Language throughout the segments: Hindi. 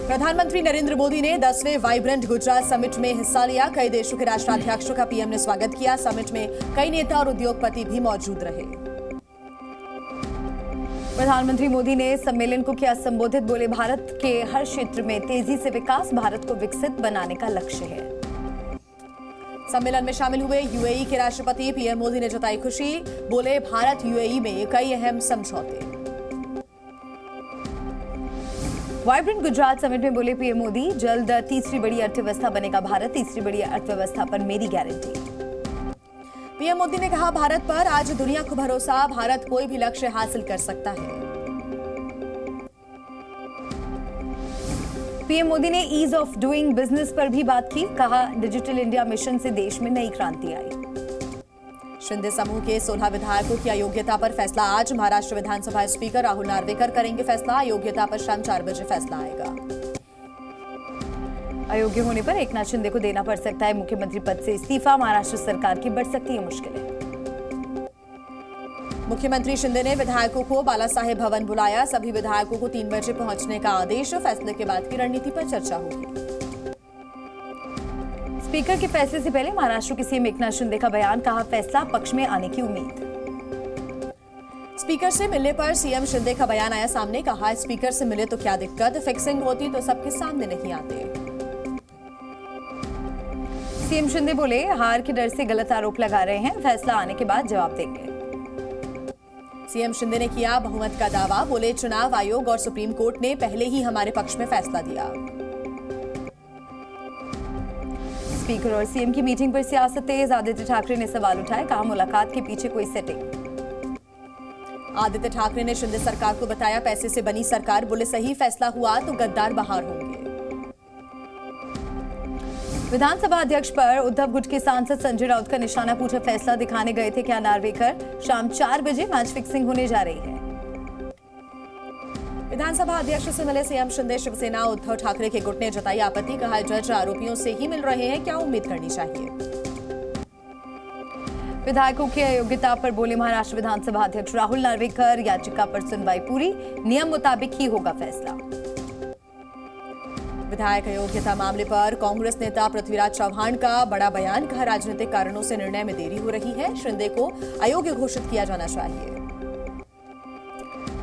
प्रधानमंत्री नरेंद्र मोदी ने 10वें वाइब्रेंट गुजरात समिट में हिस्सा लिया। कई देशों के राष्ट्राध्यक्षों का पीएम ने स्वागत किया। समिट में कई नेता और उद्योगपति भी मौजूद रहे। प्रधानमंत्री मोदी ने सम्मेलन को किया संबोधित। बोले, भारत के हर क्षेत्र में तेजी से विकास भारत को विकसित बनाने का लक्ष्य है। सम्मेलन में शामिल हुए यूएई के राष्ट्रपति पीएम मोदी ने जताई खुशी। बोले, भारत यूएई में कई अहम समझौते। वाइब्रेंट गुजरात समिट में बोले पीएम मोदी, जल्द तीसरी बड़ी अर्थव्यवस्था बनेगा भारत। तीसरी बड़ी अर्थव्यवस्था पर मेरी गारंटी। पीएम मोदी ने कहा, भारत पर आज दुनिया को भरोसा। भारत कोई भी लक्ष्य हासिल कर सकता है। पीएम मोदी ने ईज ऑफ डूइंग बिजनेस पर भी बात की। कहा, डिजिटल इंडिया मिशन से देश में नई क्रांति आई। शिंदे समूह के 16 विधायकों की अयोग्यता पर फैसला आज। महाराष्ट्र विधानसभा स्पीकर राहुल नार्वेकर करेंगे फैसला। अयोग्यता पर शाम 4 बजे फैसला आएगा। अयोग्य होने पर एकनाथ शिंदे को देना पड़ सकता है मुख्यमंत्री पद से इस्तीफा। महाराष्ट्र सरकार की बढ़ सकती है मुश्किलें। मुख्यमंत्री शिंदे ने विधायकों को बाला साहेब भवन बुलाया। सभी विधायकों को 3 बजे पहुंचने का आदेश। फैसले के बाद की रणनीति पर चर्चा होगी। स्पीकर के फैसले से पहले महाराष्ट्र के सीएम एकनाथ शिंदे का बयान। कहा, फैसला पक्ष में आने की उम्मीद। स्पीकर से मिलने पर सीएम शिंदे का बयान आया सामने। कहा, स्पीकर से मिले तो क्या दिक्कत, फिक्सिंग होती तो सबके सामने नहीं आते। सीएम शिंदे बोले, हार के डर से गलत आरोप लगा रहे हैं। फैसला आने के बाद जवाब देंगे। सीएम शिंदे ने किया बहुमत का दावा। बोले, चुनाव आयोग और सुप्रीम कोर्ट ने पहले ही हमारे पक्ष में फैसला दिया। स्पीकर और सीएम की मीटिंग पर सियासत तेज। आदित्य ठाकरे ने सवाल उठाए। कहा, मुलाकात के पीछे कोई सेटिंग। आदित्य ठाकरे ने शिंदे सरकार को बताया पैसे से बनी सरकार। बोले, सही फैसला हुआ तो गद्दार बाहर होंगे। विधानसभा अध्यक्ष पर उद्धव गुट के सांसद संजय राउत का निशाना। पूछा, फैसला दिखाने गए थे क्या नार्वेकर। शाम 4 बजे मैच फिक्सिंग होने जा रही है। विधानसभा अध्यक्ष से मिले सीएम शिंदे। शिवसेना उद्धव ठाकरे के गुट ने जताई आपत्ति। कहा, जज आरोपियों से ही मिल रहे हैं, क्या उम्मीद करनी चाहिए। विधायकों की अयोग्यता पर बोले महाराष्ट्र विधानसभा अध्यक्ष राहुल नार्वेकर। याचिका पर सुनवाई पूरी, नियम मुताबिक ही होगा फैसला। विधायक अयोग्यता मामले पर कांग्रेस नेता पृथ्वीराज चव्हाण का बड़ा बयान। कहा, राजनीतिक कारणों से निर्णय में देरी हो रही है। शिंदे को अयोग्य घोषित किया जाना चाहिए।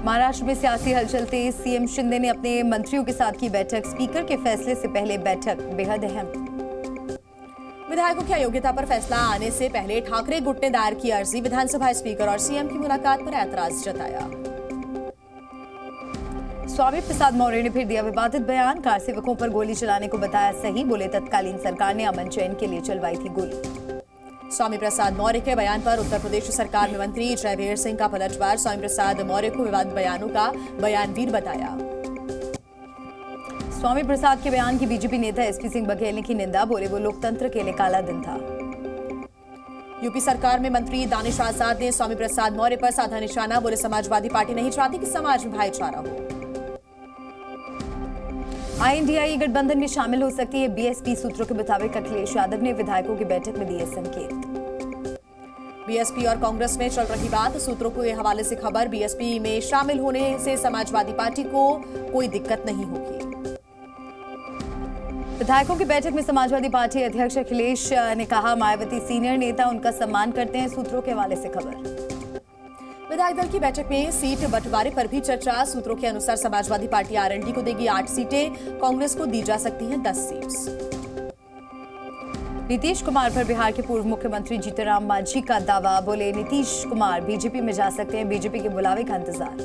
महाराष्ट्र में सियासी हलचल तेज। सीएम शिंदे ने अपने मंत्रियों के साथ की बैठक। स्पीकर के फैसले से पहले बैठक बेहद अहम। विधायकों की अयोग्यता पर फैसला आने से पहले ठाकरे गुट ने दायर की अर्जी। विधानसभा स्पीकर और सीएम की मुलाकात पर ऐतराज जताया। स्वामी प्रसाद मौर्य ने फिर दिया विवादित बयान। कार सेवकों पर गोली चलाने को बताया सही। बोले, तत्कालीन सरकार ने अमन चैन के लिए चलवाई थी गोली। स्वामी प्रसाद मौर्य के बयान पर उत्तर प्रदेश सरकार में मंत्री जयवीर सिंह का पलटवार। स्वामी प्रसाद मौर्य को विवादित बयानों का बयानवीर बताया। स्वामी प्रसाद के बयान की बीजेपी नेता एसपी सिंह बघेल ने की निंदा। बोले, वो लोकतंत्र के लिए काला दिन था। यूपी सरकार में मंत्री दानिश आजाद ने स्वामी प्रसाद मौर्य पर साधा निशाना। बोले, समाजवादी पार्टी नहीं चाहती कि समाज में भाईचारा हो। आईएनडीआई गठबंधन में शामिल हो सकती है बीएसपी। सूत्रों के मुताबिक अखिलेश यादव ने विधायकों की बैठक में दिए संकेत। बीएसपी और कांग्रेस में चल रही बात। सूत्रों के हवाले से खबर, बीएसपी में शामिल होने से समाजवादी पार्टी को कोई दिक्कत नहीं होगी। विधायकों की बैठक में समाजवादी पार्टी अध्यक्ष अखिलेश ने कहा, मायावती सीनियर नेता, उनका सम्मान करते हैं। सूत्रों के हवाले से खबर। विधायक दल की बैठक में सीट बंटवारे पर भी चर्चा। सूत्रों के अनुसार समाजवादी पार्टी आरएलडी को देगी 8 सीटें। कांग्रेस को दी जा सकती हैं 10 सीट्स। नीतीश कुमार पर बिहार के पूर्व मुख्यमंत्री जीतनराम मांझी का दावा। बोले, नीतीश कुमार बीजेपी में जा सकते हैं। बीजेपी के बुलावे का इंतजार।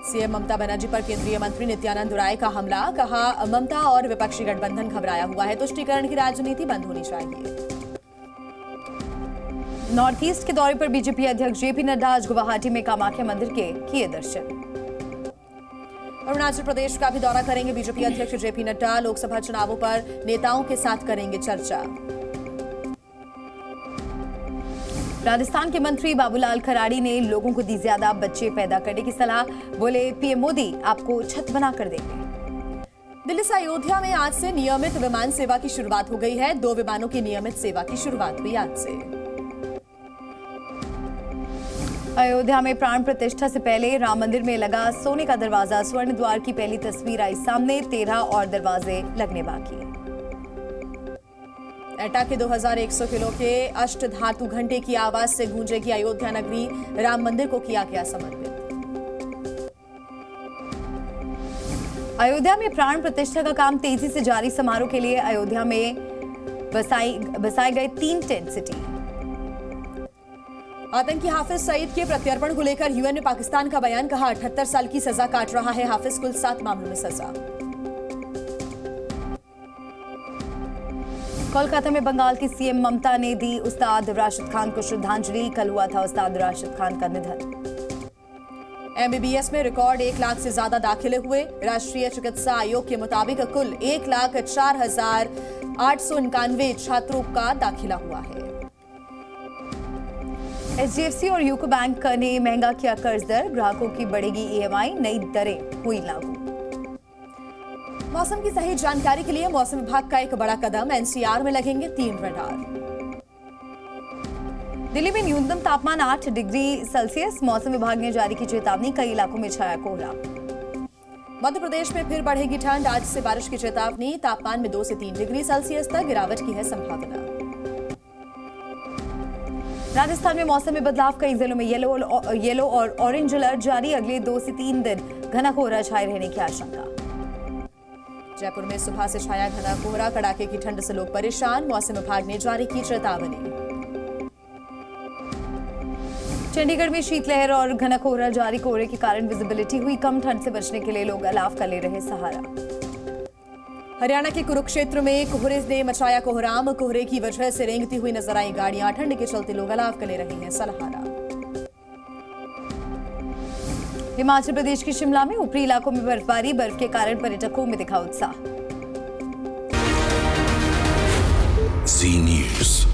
सीएम ममता बनर्जी पर केंद्रीय मंत्री नित्यानंद राय का हमला। कहा, ममता और विपक्षी गठबंधन घबराया हुआ है। तुष्टीकरण की राजनीति बंद होनी चाहिए। नॉर्थ ईस्ट के दौरे पर बीजेपी अध्यक्ष जेपी नड्डा आज गुवाहाटी में कामाख्या मंदिर के किए दर्शन। अरुणाचल प्रदेश का भी दौरा करेंगे बीजेपी अध्यक्ष जेपी नड्डा। लोकसभा चुनावों पर नेताओं के साथ करेंगे चर्चा। राजस्थान के मंत्री बाबूलाल खराड़ी ने लोगों को दी ज्यादा बच्चे पैदा करने की सलाह। बोले, पीएम मोदी आपको छत बना कर देंगे। दिल्ली से अयोध्या में आज से नियमित विमान सेवा की शुरुआत हो गई है। 2 विमानों की नियमित सेवा की शुरुआत हुई आज से। अयोध्या में प्राण प्रतिष्ठा से पहले राम मंदिर में लगा सोने का दरवाजा, स्वर्ण द्वार की पहली तस्वीर आई सामने, 13 और दरवाजे लगने बाकी। एटा के 2100 किलो के अष्ट धातु घंटे की आवाज से गूंजेगी अयोध्या नगरी, राम मंदिर को किया गया समर्पित। अयोध्या में प्राण प्रतिष्ठा का काम तेजी से जारी, समारोह के लिए अयोध्या में बसाए गए 3 टेंट सिटी। आतंकी हाफिज सईद के प्रत्यर्पण को लेकर यूएन में पाकिस्तान का बयान, कहा 78 साल की सजा काट रहा है हाफिज, कुल 7 मामलों में सजा। कोलकाता में बंगाल की सीएम ममता ने दी उस्ताद राशिद खान को श्रद्धांजलि, कल हुआ था उस्ताद राशिद खान का निधन। एमबीबीएस में रिकॉर्ड 1 लाख से ज्यादा दाखिले हुए, राष्ट्रीय चिकित्सा आयोग के मुताबिक कुल 1,04,891 छात्रों का दाखिला हुआ है। एचडीएफसी और यूको बैंक ने महंगा किया कर्ज दर, ग्राहकों की बढ़ेगी ईएमआई, नई दरें हुई लागू। मौसम की सही जानकारी के लिए मौसम विभाग का एक बड़ा कदम, एनसीआर में लगेंगे 3 रडार। दिल्ली में न्यूनतम तापमान 8 डिग्री सेल्सियस, मौसम विभाग ने जारी की चेतावनी, कई इलाकों में छाया कोहरा। मध्य प्रदेश में फिर बढ़ेगी ठंड, आज से बारिश की चेतावनी, तापमान में 2 से 3 डिग्री सेल्सियस तक गिरावट की है संभावना। राजस्थान में मौसम में बदलाव, कई जिलों में येलो और ऑरेंज अलर्ट जारी, अगले 2 से 3 दिन घना कोहरा छाए रहने की आशंका। जयपुर में सुबह से छाया घना कोहरा, कड़ाके की ठंड से लोग परेशान, मौसम विभाग ने जारी की चेतावनी। चंडीगढ़ में शीतलहर और घना कोहरा जारी, कोहरे के कारण विजिबिलिटी हुई कम, ठंड से बचने के लिए लोग अलाव का ले रहे सहारा। हरियाणा के कुरुक्षेत्र में कोहरे ने मचाया कोहराम, कोहरे की वजह से रेंगती हुई नजर आई गाड़ियां, ठंड के चलते लोग अलाव का ले रहे हैं सहारा। हिमाचल प्रदेश के शिमला में ऊपरी इलाकों में बर्फबारी, बर्फ के कारण पर्यटकों में दिखा उत्साह। जी न्यूज़।